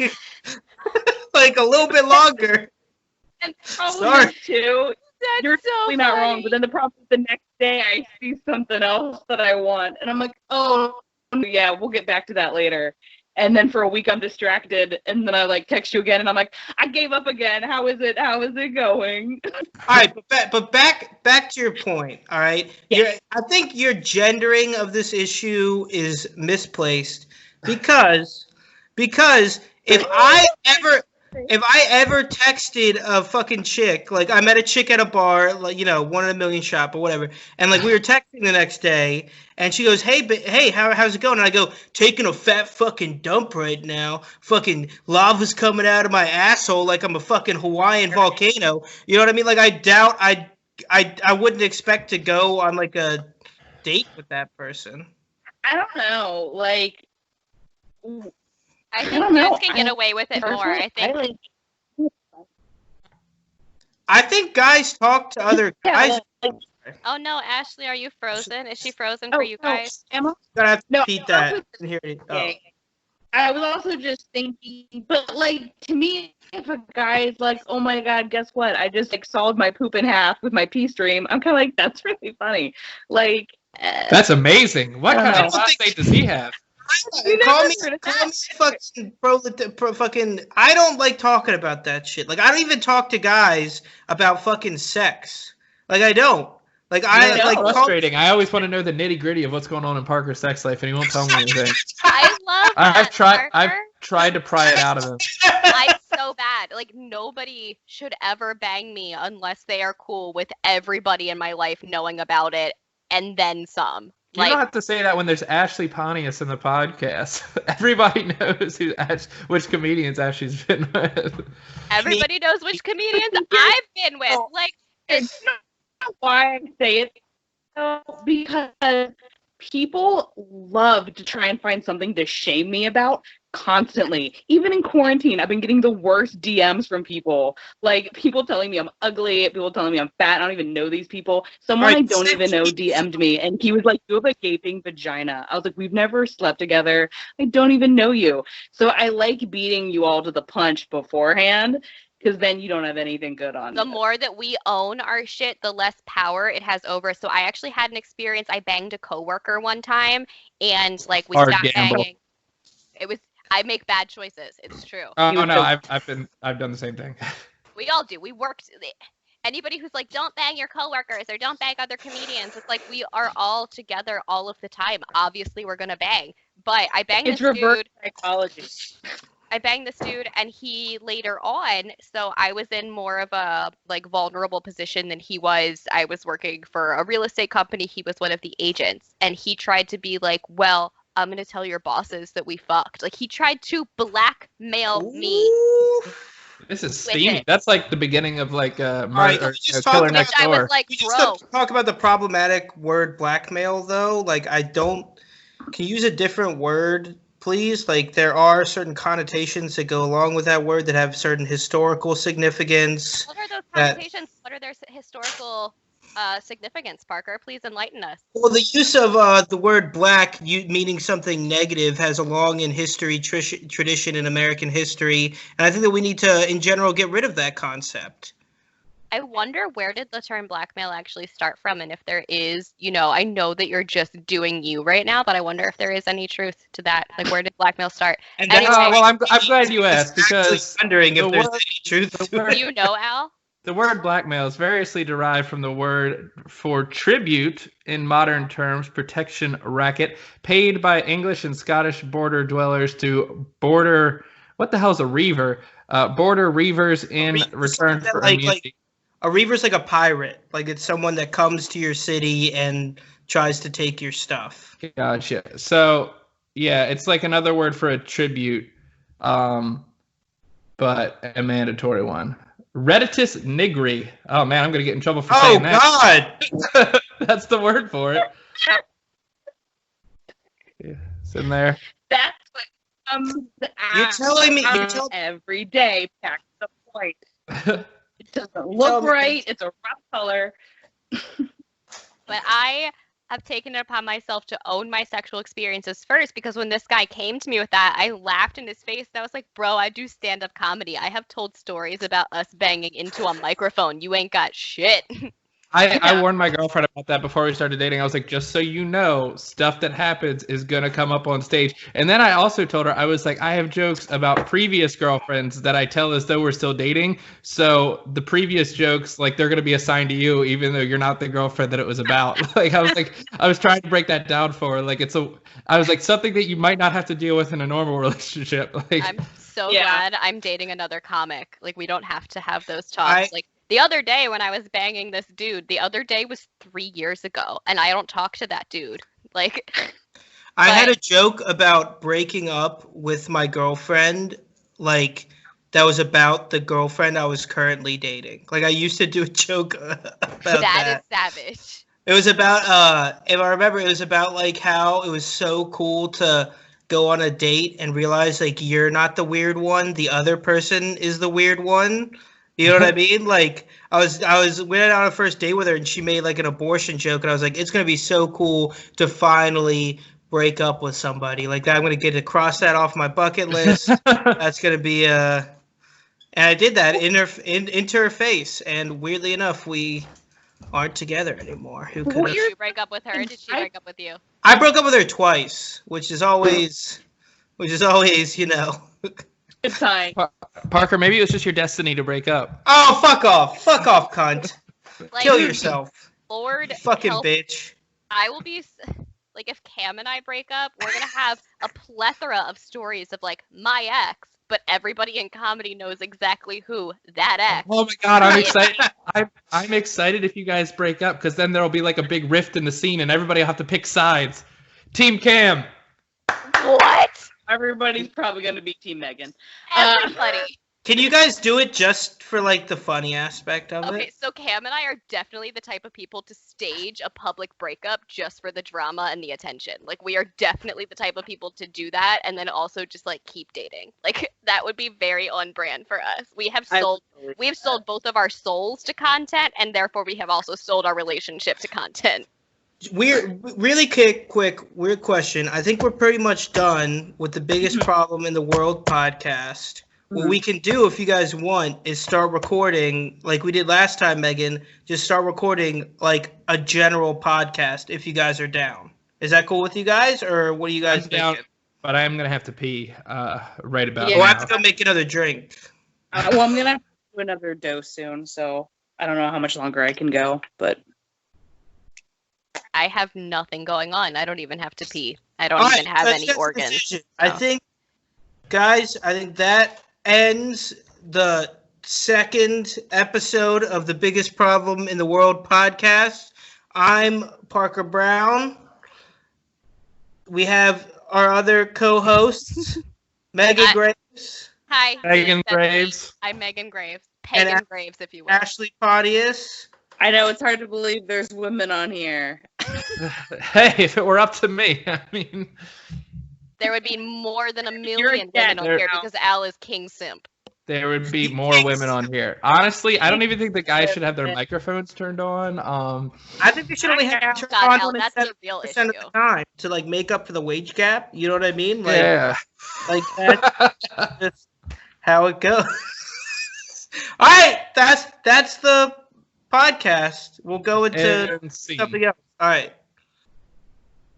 like a little bit longer. And probably Sorry. too. That's You're so totally not funny. wrong, but then the problem is the next day I see something else that I want, and I'm like, oh, yeah, we'll get back to that later. And then for a week I'm distracted, and then I like text you again, and I'm like, I gave up again. How is it going? All right, but back to your point. All right, Yes. I think your gendering of this issue is misplaced because if I ever texted a fucking chick, like I met a chick at a bar, like, you know, 1 in a million shot, but whatever, and like we were texting the next day, and she goes, hey, how's it going? And I go, taking a fat fucking dump right now. Fucking lava's coming out of my asshole like I'm a fucking Hawaiian volcano. You know what I mean? Like I doubt I wouldn't expect to go on like a date with that person. I don't know, like. I I think don't know. dudes can get away with it more. I think. I think guys talk to other guys. Oh no, Ashley, are you frozen? Is she frozen for you guys? Emma? Gotta have to No, repeat that. I didn't hear it. Oh. I was also just thinking, but like to me, if a guy is like, "Oh my God, guess what? I just like sawed my poop in half with my pee stream," I'm kind of like, "That's really funny." Like, That's amazing. What kind of know. prostate does he have? Call me fucking fucking. I don't like talking about that shit. Like I don't even talk to guys about fucking sex. Like I don't. Like I like frustrating. I always want to know the nitty gritty of what's going on in Parker's sex life, and he won't tell me anything. I love that. tried to pry it out of him. I'm so bad. Like, nobody should ever bang me unless they are cool with everybody in my life knowing about it, and then some. You don't have to say that when there's Ashley Pontius in the podcast. Everybody knows which comedians Ashley's been with. Everybody knows which comedians I've been with. Like, it's not why I say it, because people love to try and find something to shame me about constantly. Even in quarantine, I've been getting the worst DMs from people. Like, people telling me I'm ugly, people telling me I'm fat. I don't even know these people. Someone I don't even know DM'd me, and he was like, "You have a gaping vagina." I was like, "We've never slept together. I don't even know you." So I like beating you all to the punch beforehand, because then you don't have anything good on the you. more that we own our shit, the less power it has over. So I actually had an experience. I banged a coworker one time, and like we stopped banging. I make bad choices. It's true. Oh no, I've done the same thing. We all do. We worked. Anybody who's like, don't bang your coworkers or don't bang other comedians, it's like we are all together all of the time. Obviously, we're gonna bang. But I banged this dude. Psychology. I banged this dude, and he later on. So I was in more of a like vulnerable position than he was. I was working for a real estate company. He was one of the agents, and he tried to be like, well, I'm going to tell your bosses that we fucked. Like, he tried to blackmail me. This is steamy. That's like the beginning of like Right, murder, Killer Next Door. I was like, bro. Talk about the problematic word blackmail, though. Like, can you use a different word, please? Like, there are certain connotations that go along with that word that have certain historical significance. What are those connotations? What are their historical significance, Parker? Please enlighten us. Well, the use of the word black meaning something negative has a long in history tradition in American history, and I think that we need to, in general, get rid of that concept. I wonder, where did the term blackmail actually start from, and if there is, I know that you're just doing you right now, but I wonder if there is any truth to that. Like, where did blackmail start? And anyway, well, I'm glad you asked, because wondering if there's any truth to it. Do you know, Al? The word blackmail is variously derived from the word for tribute in modern terms, protection racket, paid by English and Scottish border dwellers to border. What the hell is a reaver? Border reavers in return for immunity. A reaver's like a pirate. Like, it's someone that comes to your city and tries to take your stuff. Gotcha. So yeah, it's like another word for a tribute, but a mandatory one. Redditus nigri. Oh man, I'm gonna get in trouble for saying that. Oh God! That's the word for it. Yeah, it's in there. That's what comes You're telling me every day. Back to the point. It doesn't look right. It's a rough color. But I have taken it upon myself to own my sexual experiences first, because when this guy came to me with that, I laughed in his face and I was like, bro, I do stand-up comedy. I have told stories about us banging into a microphone. You ain't got shit. I warned my girlfriend about that before we started dating. I was like, just so you know, stuff that happens is going to come up on stage. And then I also told her, I was like, I have jokes about previous girlfriends that I tell as though we're still dating. So the previous jokes, like, they're going to be assigned to you, even though you're not the girlfriend that it was about. Like, I was trying to break that down for her. I was like, something that you might not have to deal with in a normal relationship. Like, I'm so glad I'm dating another comic. Like, we don't have to have those talks. The other day when I was banging this dude, the other day was 3 years ago, and I don't talk to that dude. Like, I had a joke about breaking up with my girlfriend, like, that was about the girlfriend I was currently dating. Like, I used to do a joke about that. That is savage. It was about, if I remember, it was about, like, how it was so cool to go on a date and realize, like, you're not the weird one, the other person is the weird one. You know what I mean? Like, went on a first date with her, and she made like an abortion joke, and I was like, it's gonna be so cool to finally break up with somebody like that. I'm gonna get to cross that off my bucket list. That's gonna be and I did that into her face, and weirdly enough, we aren't together anymore. Who could? Did you break up with her? Or did she break up with you? I broke up with her twice, which is always, It's fine. Parker, maybe it was just your destiny to break up. Oh, fuck off, cunt. Like, Kill yourself. Lord, You fucking help. bitch. I will be like if Cam and I break up, we're gonna have a plethora of stories of like my ex, but everybody in comedy knows exactly who that ex. Oh my god, I'm excited. I'm excited if you guys break up, because then there'll be like a big rift in the scene and everybody will have to pick sides. Team Cam. What? Everybody's probably going to be Team Megan. Everybody. Can you guys do it just for like the funny aspect of Okay, it? so Cam and I are definitely the type of people to stage a public breakup just for the drama and the attention. Like, we are definitely the type of people to do that and then also just like keep dating. Like, that would be very on brand for us. We have sold both of our souls to content, and therefore we have also sold our relationship to content. Really quick, weird question. I think we're pretty much done with the biggest problem in the world podcast. What we can do, if you guys want, is start recording like we did last time, Megan. Just start recording like a general podcast if you guys are down. Is that cool with you guys, or what are you guys thinking? Down, but I am gonna have to pee right about Yeah. now. We'll have to go make another drink. Well, I'm going to have to do another dose soon, so I don't know how much longer I can go, but... I have nothing going on. I don't even have to pee. I don't even have any organs. I think, guys, that ends the second episode of the Biggest Problem in the World podcast. I'm Parker Brown. We have our other co-hosts, Megan Graves. Hi. Megan that's Graves. me. I'm Megan Graves. Pagan Graves, if you will. Ashley Podius. I know, it's hard to believe there's women on here. Hey, if it were up to me, I mean... There would be more than 1 million women dead on now. here because Al is King Simp. There would be more women on here. Honestly, I don't even think the guys should have their microphones turned on. I think they should only have to turn God, on Al, that's the real 27% issue. of the time to like make up for the wage gap. You know what I mean? Like, Yeah. Like that's how it goes. All right, that's the podcast. We'll go into And see. something else. All right.